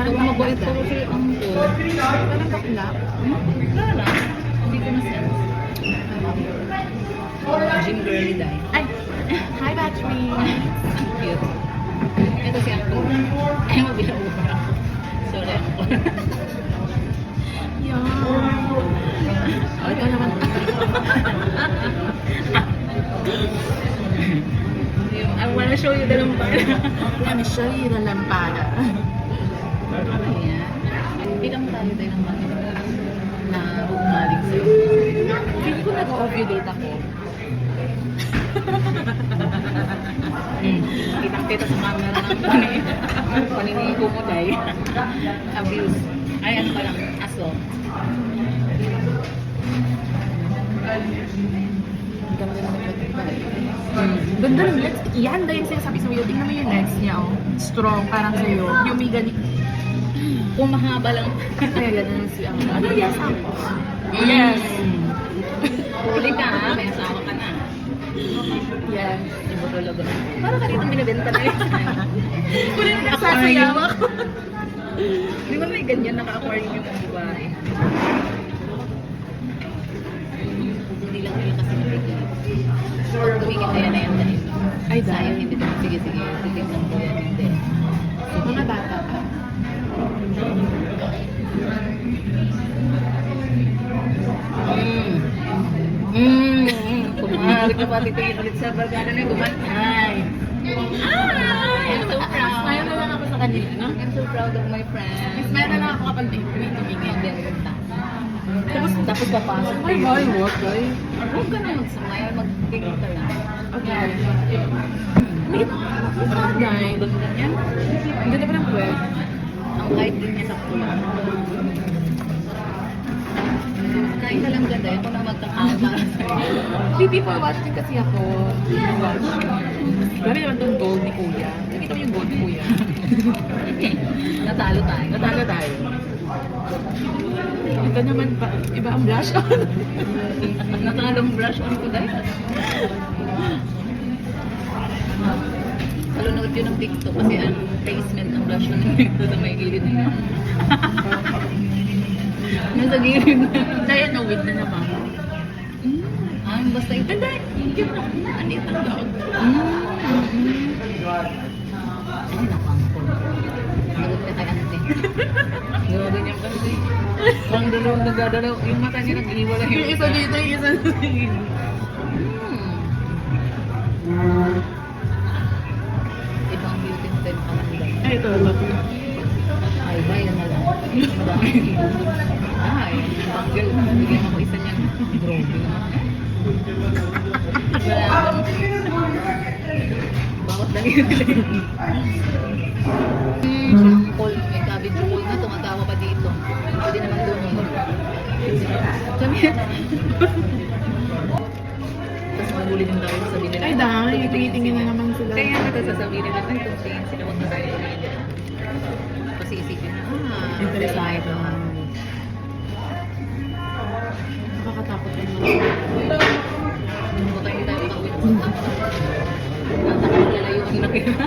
Parang mabait ko kasi ang ko. Parang bakla. Wala lang. Hindi ko na-sense. Gym girly dahil. Ay! Hi, battery! Ang cute. Ito si Uncle. Ay, mabilang ubra. Sorry, Uncle. Yan. Oh, ikaw naman. I wanna show you the lampada. Let me show you the lampada. Ayan. Bilang tayo tayo ng mga na bumaling sa'yo. Hindi ko nag-ovulate ako. Kitang-kita sa camera ng paninigo mo dahil. Abuse. Ay, ano pa lang, aso. Ganda ng legs. Yan dahil sinasabi sa'yo. Tingnan mo yung legs niya, oh. Strong, parang sa'yo. Yung may gani. Kung mahaba lang. Kaya ganun si ang ano. Yes, ako. Yes! Huli ka ha, may asawa ka na. Yes. Ibo talaga. Parang kanina binibenta na yun. Kunin na sasayaw ako. Di ba may ganyan naka-aquarium yung babae? Hindi lang yun kasi nabigay. Pag tumingin na yan dahil. Ay, Sayang, hindi ko. Sige, titignan ko yan, hindi. Mga bata pa. Kumahari ka pa titingin ulit sa barkada na gumanay. I'm so proud. Smile na lang ako sa kanila, no? I'm so proud of my friend. Smile na lang ako kapag tumingin. And then, tapos papasok. Ay, boy, what, boy? Huwag ka na mag-smile, mag-tingin ka lang. Okay. May bagay. Ganyan. Ang ganda pa ng puwet. Ang light din niya sa kulang. Kain ka lang ganda. Ako na magkakawa para sa'yo. Hindi pa watching kasi ako. Grabe naman itong gold ni Kuya. Nakita mo yung gold ni Kuya. Natalo tayo. Natalo tayo. Ito naman pa, iba ang blush on. Natalong brush on ko dahil. Salunod yun ng TikTok kasi ang placement ng blush on dito sa may gilid niya. Nasa gilid na. Kaya na-win na naman. Basta ito. Cute ako na. Anit ang dog. Ay, nakangkol. Sagot ka kay ante. Grabe niya kasi. Parang dalawang nagdadalaw. Yung mata niya nag-iwala. Yung isa dito, yung isa dito. Ibang beauty style ka lang ba? Ay, ito. Ay, ba? Yan na lang. Ay, banggel. Bigyan ako isa niyan. Grabe naman. Bakit lang yun? Call, may cabbage roll na. Tumatawa pa dito. Pwede naman doon yun. Sabi tapos mahuli din tayo sa binila. Ay, dahil. Tingin na naman sila. Kaya nagsasabihin nila, ay, kung tingin sila wag na tayo ulit. Kasi isipin na, Interesado. Nakakatakot yun. kung tayo tayo makawin. Tatakot lalayo ang laki na.